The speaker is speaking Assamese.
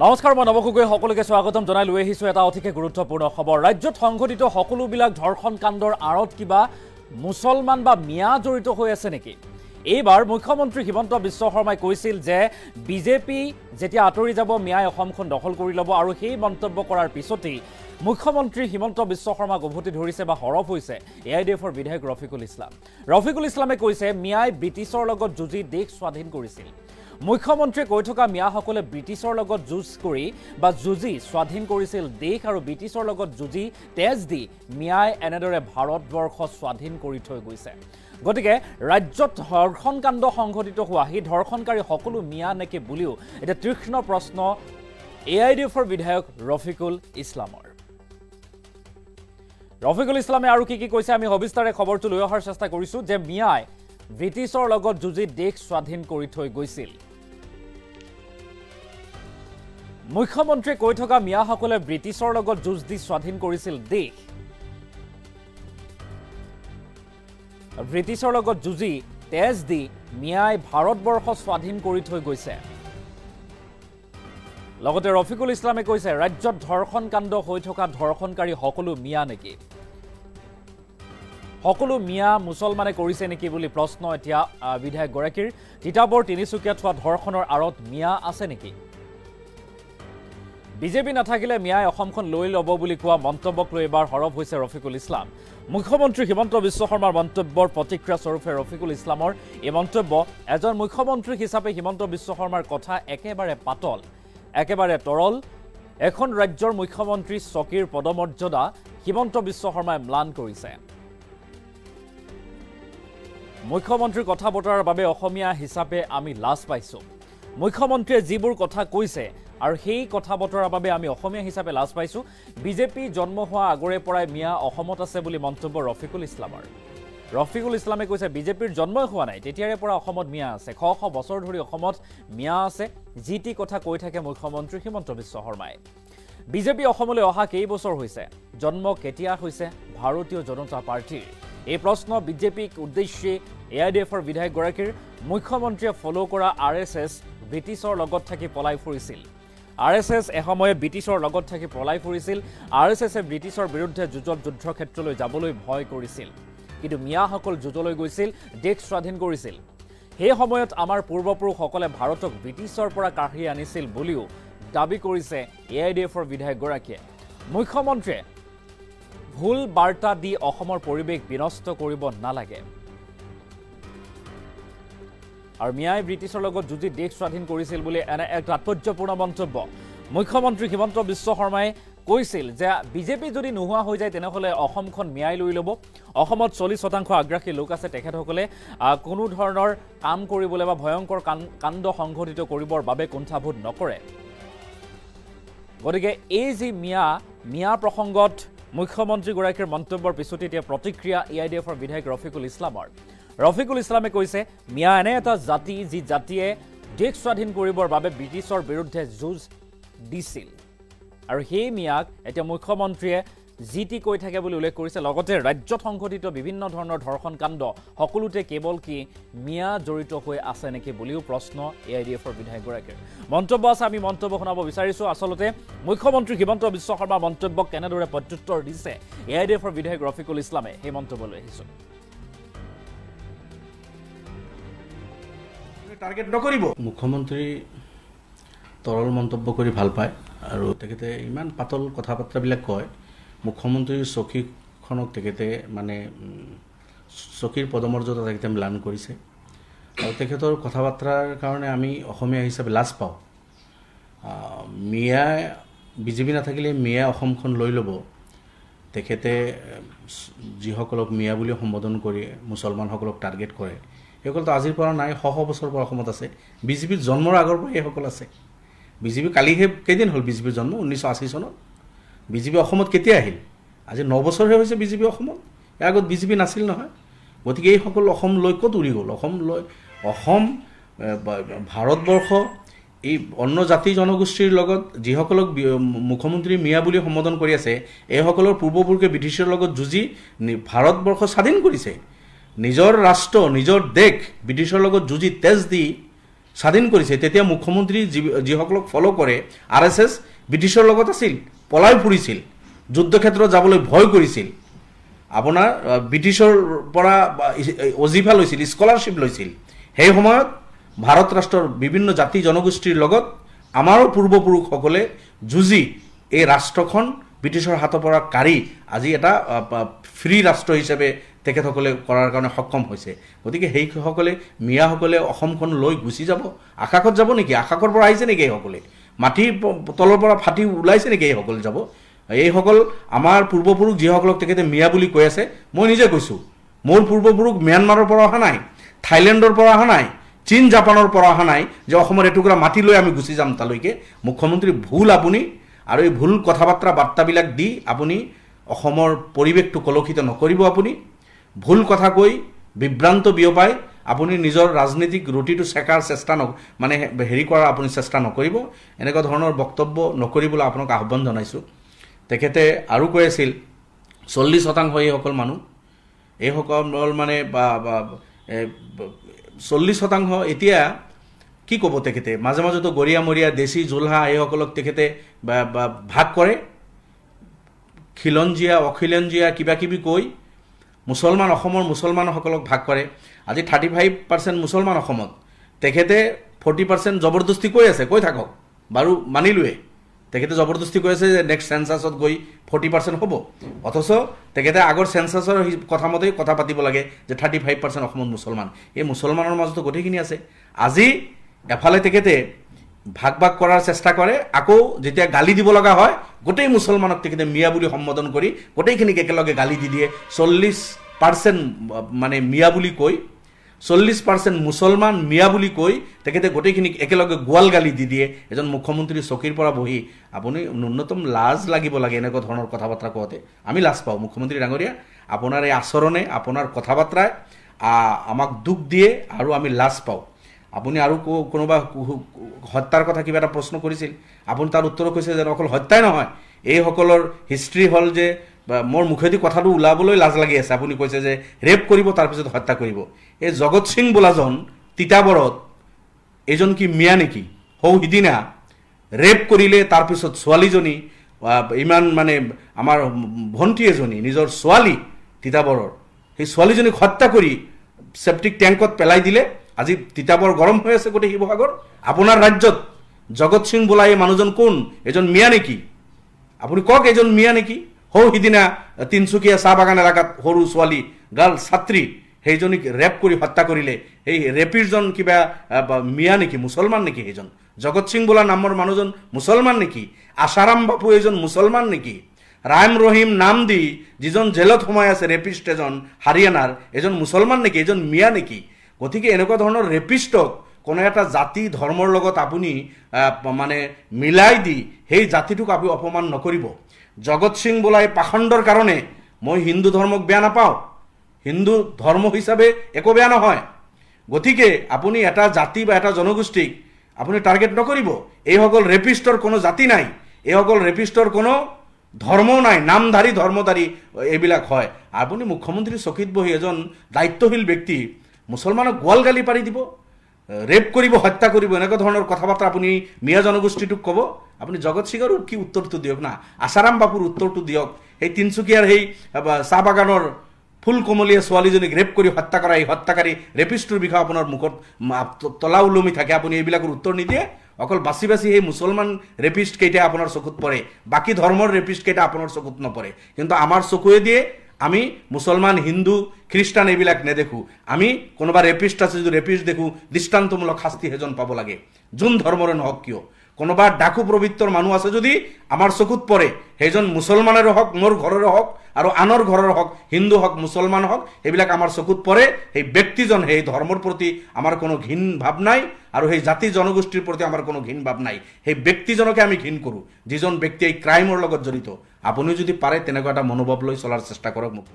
নমস্কাৰ মই নৱকুকৈ সকলোকে স্বাগতম জনাই লৈ আহিছো এটা অতিকে গুৰুত্বপূৰ্ণ খবৰ। ৰাজ্যত সংঘটিত সকলোবিলাক ধৰ্ষণ কাণ্ডৰ আঁৰত কিবা মুছলমান বা মিয়া জড়িত হৈ আছে নেকি? এইবাৰ মুখ্যমন্ত্ৰী হিমন্ত বিশ্ব শৰ্মাই কৈছিল যে বিজেপি যেতিয়া আঁতৰি যাব মিয়াই অসমখন দখল কৰি ল'ব, আৰু সেই মন্তব্য কৰাৰ পিছতেই মুখ্যমন্ত্ৰী হিমন্ত বিশ্ব শৰ্মাক উভতি ধৰিছে বা হৰফ হৈছে AIDFৰ বিধায়ক ৰফিকুল ইছলাম। ৰফিকুল ইছলামে কৈছে মিয়াই ব্ৰিটিছৰ লগত যুঁজি দেশ স্বাধীন কৰিছিল। মুখ্যমন্ত্ৰীয়ে কৈ থকা মিয়াসকলে ব্ৰিটিছৰ লগত যুঁজ কৰি বা যুঁজি স্বাধীন কৰিছিল দেশ, আৰু ব্ৰিটিছৰ লগত যুঁজি তেজ দি মিয়াই এনেদৰে ভাৰতবৰ্ষ স্বাধীন কৰি থৈ গৈছে। গতিকে ৰাজ্যত ধৰ্ষণ কাণ্ড সংঘটিত হোৱা সেই ধৰ্ষণকাৰী সকলো মিয়া নেকি বুলিও এতিয়া তীক্ষ্ণ প্ৰশ্ন AIDFৰ বিধায়ক ৰফিকুল ইছলামৰ। ৰফিকুল ইছলামে আৰু কি কৈছে আমি সবিস্তাৰে খবৰটো লৈ অহাৰ চেষ্টা কৰিছো যে মিয়াই ব্ৰিটিছৰ লগত যুঁজি দেশ স্বাধীন কৰি থৈ গৈছিল। মুখ্যমন্ত্ৰীয়ে কৈ থকা মিয়াসকলে ব্ৰিটিছৰ লগত যুঁজ দি স্বাধীন কৰিছিল দেশ, ব্ৰিটিছৰ লগত যুঁজি তেজ দি মিয়াই ভাৰতবৰ্ষ স্বাধীন কৰি থৈ গৈছে। লগতে ৰফিকুল ইছলামে কৈছে ৰাজ্যত ধৰ্ষণ কাণ্ড হৈ থকা ধৰ্ষণকাৰী সকলো মিয়া নেকি, সকলো মিয়া মুছলমানে কৰিছে নেকি বুলি প্ৰশ্ন এতিয়া বিধায়কগৰাকীৰ। তিতাবৰ তিনিচুকীয়াত হোৱা ধৰ্ষণৰ আঁৰত মিয়া আছে নেকি? বিজেপি নাথাকিলে মিয়াই অসমখন লৈ ল'ব বুলি কোৱা মন্তব্যক লৈ এবাৰ হৰফ হৈছে ৰফিকুল ইছলাম। মুখ্যমন্ত্ৰী হিমন্ত বিশ্ব শৰ্মাৰ মন্তব্যৰ প্ৰতিক্ৰিয়া স্বৰূপে ৰফিকুল ইছলামৰ এই মন্তব্য। এজন মুখ্যমন্ত্ৰী হিচাপে হিমন্ত বিশ্ব শৰ্মাৰ কথা একেবাৰে পাতল, একেবাৰে তৰল। এখন ৰাজ্যৰ মুখ্যমন্ত্ৰী চকীৰ পদমৰ্যাদা হিমন্ত বিশ্ব শৰ্মাই ম্লান কৰিছে। মুখ্যমন্ত্ৰীৰ কথা বতৰাৰ বাবে অসমীয়া হিচাপে আমি লাজ পাইছোঁ। মুখ্যমন্ত্ৰীয়ে যিবোৰ কথা কৈছে আৰু সেই কথা বতৰাৰ বাবে আমি অসমীয়া হিচাপে লাজ পাইছোঁ। বিজেপি জন্ম হোৱা আগৰে পৰাই মিয়া অসমত আছে বুলি মন্তব্য ৰফিকুল ইছলামৰ। ৰফিকুল ইছলামে কৈছে বিজেপিৰ জন্মই হোৱা নাই, তেতিয়াৰে পৰা অসমত মিয়া আছে, শ শ বছৰ ধৰি অসমত মিয়া আছে, যি টি কথা কৈ থাকে মুখ্যমন্ত্ৰী হিমন্ত বিশ্ব শৰ্মাই। বিজেপি অসমলৈ অহা কেইবছৰ হৈছে, জন্ম কেতিয়া হৈছে ভাৰতীয় জনতা পাৰ্টীৰ? এই প্ৰশ্ন বিজেপিক উদ্দেশ্যে AIDFৰ বিধায়কগৰাকীৰ। মুখ্যমন্ত্ৰীয়ে ফ'ল' কৰা RSS ব্ৰিটিছৰ লগত থাকি পলাই ফুৰিছিল। RSS এসময়ত ব্ৰিটিছৰ লগত থাকি পলাই ফুৰিছিল। RSSে ব্ৰিটিছৰ বিৰুদ্ধে যুদ্ধক্ষেত্ৰলৈ যাবলৈ ভয় কৰিছিল, কিন্তু মিয়াসকল যুঁজলৈ গৈছিল, দেশ স্বাধীন কৰিছিল। সেই সময়ত আমাৰ পূৰ্বপুৰুষসকলে ভাৰতক ব্ৰিটিছৰ পৰা কাঢ়ি আনিছিল বুলিও দাবী কৰিছে AIDFৰ বিধায়কগৰাকীয়ে। মুখ্যমন্ত্ৰীয়ে ভুল বাৰ্তা দি অসমৰ পৰিৱেশ বিনষ্ট কৰিব নালাগে। আৰু মিয়াই ব্ৰিটিছৰ লগত যুঁজি দেশ স্বাধীন কৰিছিল বুলি এনে এক তাৎপৰ্যপূৰ্ণ মন্তব্য। মুখ্যমন্ত্ৰী হিমন্ত বিশ্ব শৰ্মাই কৈছিল যে বিজেপি যদি নোহোৱা হৈ যায় তেনেহ'লে অসমখন মিয়াই লৈ ল'ব। অসমত 40% আগ্ৰাসী লোক আছে, তেখেতসকলে কোনো ধৰণৰ কাম কৰিবলৈ বা ভয়ংকৰ কাণ্ড সংঘটিত কৰিবৰ বাবে কুণ্ঠাবোধ নকৰে। গতিকে এই যি মিয়া প্ৰসংগত মুখ্যমন্ত্ৰীগৰাকীৰ মন্তব্যৰ পিছতে এতিয়া প্ৰতিক্ৰিয়া AIDFৰ বিধায়ক ৰফিকুল ইছলামৰ। ৰফিকুল ইছলামে কৈছে মিয়া এনে এটা জাতি যি জাতিয়ে দেশ স্বাধীন কৰিবৰ বাবে ব্ৰিটিছৰ বিৰুদ্ধে যুঁজ দিছিল, আৰু সেই মিয়াক এতিয়া মুখ্যমন্ত্ৰীয়ে যি টি কৈ থাকে বুলি উল্লেখ কৰিছে। লগতে ৰাজ্যত সংঘটিত বিভিন্ন ধৰণৰ ধৰ্ষণ কাণ্ড সকলোতে কেৱল কি মিয়া জড়িত হৈ আছে নেকি বুলিও প্ৰশ্ন AIDFৰ বিধায়কগৰাকীৰ। মন্তব্য আছে, আমি মন্তব্য শুনাব বিচাৰিছোঁ। আচলতে মুখ্যমন্ত্ৰী হিমন্ত বিশ্ব শৰ্মাৰ মন্তব্যক কেনেদৰে প্ৰত্যুত্তৰ দিছে AIDFৰ বিধায়ক ৰফিকুল ইছলামে, সেই মন্তব্য লৈ আহিছোঁ। টাৰ্গেট নকৰিব। মুখ্যমন্ত্ৰী তৰল মন্তব্য কৰি ভাল পায়, আৰু তেখেতে ইমান পাতল কথা বাৰ্তাবিলাক কয়। মুখ্যমন্ত্ৰীৰ চকীখনক তেখেতে মানে চকীৰ পদমৰ্যাদা তেখেতে ম্লান কৰিছে, আৰু তেখেতৰ কথা বাৰ্তাৰ কাৰণে আমি অসমীয়া হিচাপে লাজ পাওঁ। মিয়াই বিজেপি নাথাকিলে মিয়াই অসমখন লৈ ল'ব, তেখেতে যিসকলক মিয়া বুলি সম্বোধন কৰি মুছলমানসকলক টাৰ্গেট কৰে, সেইসকলতো আজিৰ পৰা নাই, শ শ বছৰৰ পৰা অসমত আছে। বিজেপিৰ জন্মৰ আগৰ পৰা সেইসকল আছে। বিজেপি কালিহে কেইদিন হ'ল বিজেপিৰ জন্ম, 1980 চনত। বিজেপি অসমত কেতিয়া আহিল? আজি 9 বছৰহে হৈছে বিজেপি অসমত, ইয়াৰ আগত বিজেপি নাছিল নহয়। গতিকে এইসকল অসম লৈ ক'ত উৰি গ'ল? অসম ভাৰতবৰ্ষ এই অন্য জাতি জনগোষ্ঠীৰ লগত যিসকলক মুখ্যমন্ত্ৰী মিয়া বুলি সম্বোধন কৰি আছে, এইসকলৰ পূৰ্বপুৰুষে ব্ৰিটিছৰ লগত যুঁজি ভাৰতবৰ্ষ স্বাধীন কৰিছে। নিজৰ ৰাষ্ট্ৰ নিজৰ দেশ ব্ৰিটিছৰ লগত যুঁজি তেজ দি স্বাধীন কৰিছে তেতিয়া মুখ্যমন্ত্ৰী যিসকলক ফলো কৰে RSS ব্ৰিটিছৰ লগত আছিল পলাই ফুৰিছিল যুদ্ধক্ষেত্ৰত যাবলৈ ভয় কৰিছিল আপোনাৰ ব্ৰিটিছৰ পৰা অজিফা লৈছিল স্কলাৰশ্বিপ লৈছিল সেই সময়ত ভাৰত ৰাষ্ট্ৰৰ বিভিন্ন জাতি জনগোষ্ঠীৰ লগত আমাৰ পূৰ্বপুৰুষসকলে যুঁজি এই ৰাষ্ট্ৰখন ব্ৰিটিছৰ হাতৰ পৰা কাঢ়ি আজি এটা ফ্ৰী ৰাষ্ট্ৰ হিচাপে তেখেতসকলে কৰাৰ কাৰণে সক্ষম হৈছে গতিকে সেইসকলে মিয়াসকলে অসমখন লৈ গুচি যাব আকাশত যাব নেকি আকাশৰ পৰা আহিছে নেকি এইসকলে মাটিৰ তলৰ পৰা ফাটি ওলাইছে নেকি এইসকল যাব এইসকল আমাৰ পূৰ্বপুৰুষ যিসকলক তেখেতে মিয়া বুলি কৈ আছে মই নিজে কৈছোঁ মোৰ পূৰ্বপুৰুষ ম্যানমাৰৰ পৰা অহা নাই থাইলেণ্ডৰ পৰা অহা নাই চীন জাপানৰ পৰা অহা নাই যে অসমৰ এটুকুৰা মাটি লৈ আমি গুচি যাম তালৈকে মুখ্যমন্ত্ৰী ভুল আপুনি আৰু এই ভুল কথা বাৰ্তাবিলাক দি আপুনি অসমৰ পৰিৱেশটো কলুষিত নকৰিব আপুনি ভুল কথা কৈ বিভ্ৰান্ত বিয়পাই আপুনি নিজৰ ৰাজনৈতিক ৰুটিটো চেকাৰ চেষ্টা মানে হেৰি কৰাৰ আপুনি চেষ্টা নকৰিব এনেকুৱা ধৰণৰ বক্তব্য নকৰিবলৈ আপোনাক আহ্বান জনাইছোঁ তেখেতে আৰু কৈ আছিল 40% এইসকল মানুহ এইসকল মানে 40% এতিয়া কি ক'ব তেখেতে মাজে মাজেতো গৰিয়া মৰিয়া দেশী জোলহা এইসকলক তেখেতে ভাগ কৰে খিলঞ্জীয়া অখিলঞ্জীয়া কিবা কিবি কৈ মুছলমান অসমৰ মুছলমানসকলক ভাগ কৰে আজি 35% মুছলমান অসমত তেখেতে 40% জবৰদস্তি কৈ আছে কৈ থাকক বাৰু মানিলোৱে তেখেতে জবৰদস্তি কৈ আছে যে নেক্সট সেন্সাছত গৈ 40% হ'ব অথচ তেখেতে আগৰ সেন্সাছৰ কথা মতেই কথা পাতিব লাগে যে 35% অসমত মুছলমান এই মুছলমানৰ মাজতো গোটেইখিনি আছে আজি এফালে তেখেতে ভাগ ভাগ কৰাৰ চেষ্টা কৰে আকৌ যেতিয়া গালি দিব লগা হয় গোটেই মুছলমানক তেখেতে মিয়া বুলি সম্বোধন কৰি গোটেইখিনিক একেলগে গালি দি দিয়ে 40% মানে মিয়া বুলি কৈ 40% মুছলমান মিয়া বুলি কৈ তেখেতে গোটেইখিনিক একেলগে গোৱাল গালি দি দিয়ে এজন মুখ্যমন্ত্ৰী চকীৰ পৰা বহি আপুনি ন্যূনতম লাজ লাগিব লাগে এনেকুৱা ধৰণৰ কথা বাৰ্তা কওঁতে আমি লাজ পাওঁ মুখ্যমন্ত্ৰী ডাঙৰীয়া আপোনাৰ এই আচৰণে আপোনাৰ কথা বাৰ্তাই আমাক দুখ দিয়ে আৰু আমি লাজ পাওঁ আপুনি আৰু কোনোবা হত্যাৰ কথা কিবা এটা প্ৰশ্ন কৰিছিল আপুনি তাৰ উত্তৰ কৈছে যে অকল হত্যাই নহয় এইসকলৰ হিষ্ট্ৰী হ'ল যে মোৰ মুখেদি কথাটো ওলাবলৈ লাজ লাগি আছে আপুনি কৈছে যে ৰেপ কৰিব তাৰপিছত হত্যা কৰিব এই জগত সিং বোলাজন তিতাবৰত এজন কি মিয়া নেকি হৌ সিদিনা ৰেপ কৰিলে তাৰপিছত ছোৱালীজনী ইমান মানে আমাৰ ভণ্টি এজনী নিজৰ ছোৱালী তিতাবৰৰ সেই ছোৱালীজনীক হত্যা কৰি সেপ্টিক ট্যাঙ্কত পেলাই দিলে আজি তিতাবৰ গৰম হৈ আছে গোটেই শিৱসাগৰ আপোনাৰ ৰাজ্যত জগত সিং বোলা এই মানুহজন কোন এজন মিয়া নেকি আপুনি কক এজন মিয়া নেকি হৌ সিদিনা তিনচুকীয়া চাহ বাগান এলেকাত সৰু ছোৱালী গাৰ্ল ছাত্ৰী সেইজনীক ৰেপ কৰি হত্যা কৰিলে এই ৰেপিৰজন কিবা মিয়া নেকি মুছলমান নেকি সেইজন জগত সিং বোলা নামৰ মানুহজন মুছলমান নেকি আশাৰাম বাপু এজন মুছলমান নেকি ৰাম ৰহিম নাম দি যিজন জেলত সোমাই আছে ৰেপিষ্ট এজন হাৰিয়ানাৰ এজন মুছলমান নেকি এজন মিয়া নেকি গতিকে এনেকুৱা ধৰণৰ ৰেপিষ্টক কোনো এটা জাতি ধৰ্মৰ লগত আপুনি মানে মিলাই দি সেই জাতিটোক আপুনি অপমান নকৰিব জগত সিং বোলাই পাখণ্ডৰ কাৰণে মই হিন্দু ধৰ্মক বেয়া নাপাওঁ হিন্দু ধৰ্ম হিচাপে একো বেয়া নহয় গতিকে আপুনি এটা জাতি বা এটা জনগোষ্ঠীক আপুনি টাৰ্গেট নকৰিব এইসকল ৰেপিষ্টৰ কোনো জাতি নাই এইসকল ৰেপিষ্টৰ কোনো ধৰ্ম নাই নামধাৰী ধৰ্মধাৰী এইবিলাক হয় আপুনি মুখ্যমন্ত্ৰী চকীত বহি এজন দায়িত্বশীল ব্যক্তি মুছলমানক গোৱাল গালি পাৰি দিব ৰেপ কৰিব হত্যা কৰিব এনেকুৱা ধৰণৰ কথা বাৰ্তা আপুনি মিয়া জনগোষ্ঠীটোক ক'ব আপুনি জগত সিঙৰ কি উত্তৰটো দিয়ক না আশাৰাম বাপুৰ উত্তৰটো দিয়ক এই তিনচুকীয়াৰ সেই চাহ বাগানৰ ফুল কমলীয়া ছোৱালীজনীক ৰেপ কৰি হত্যা কৰা এই হত্যাকাৰী ৰেপিষ্টৰ বিষয়ে আপোনাৰ মুখত তলা ওলমি থাকে আপুনি এইবিলাকৰ উত্তৰ নিদিয়ে অকল বাছি বাছি সেই মুছলমান ৰেপিষ্ট কেইটা আপোনাৰ চকুত পৰে বাকী ধৰ্মৰ ৰেপিষ্ট কেইটা আপোনাৰ চকুত নপৰে কিন্তু আমাৰ চকুৱে দিয়ে আমি মুছলমান হিন্দু খ্ৰীষ্টান এইবিলাক নেদেখোঁ আমি কোনোবা ৰেপিষ্ট আছে যদি ৰেপিষ্ট দেখোঁ দৃষ্টান্তমূলক শাস্তি সেজন পাব লাগে যোন ধৰ্মৰে নহওক কিয় কোনোবা ডাকু প্ৰবৃত্তৰ মানুহ আছে যদি আমাৰ চকুত পৰে সেইজন মুছলমানেৰে হওক মোৰ ঘৰৰে হওক আৰু আনৰ ঘৰৰ হওক হিন্দু হওক মুছলমান হওক এইবিলাক আমাৰ চকুত পৰে সেই ব্যক্তিজন সেই ধৰ্মৰ প্ৰতি আমাৰ কোনো ঘিণ ভাৱ নাই আৰু সেই জাতি জনগোষ্ঠীৰ প্ৰতি আমাৰ কোনো ঘিণ ভাৱ নাই সেই ব্যক্তিজনকে আমি ঘিণ কৰোঁ যিজন ব্যক্তি এই ক্ৰাইমৰ লগত জড়িত আপুনি যদি পাৰে তেনেকুৱা এটা মনোভাৱ লৈ চলাৰ চেষ্টা কৰক মোক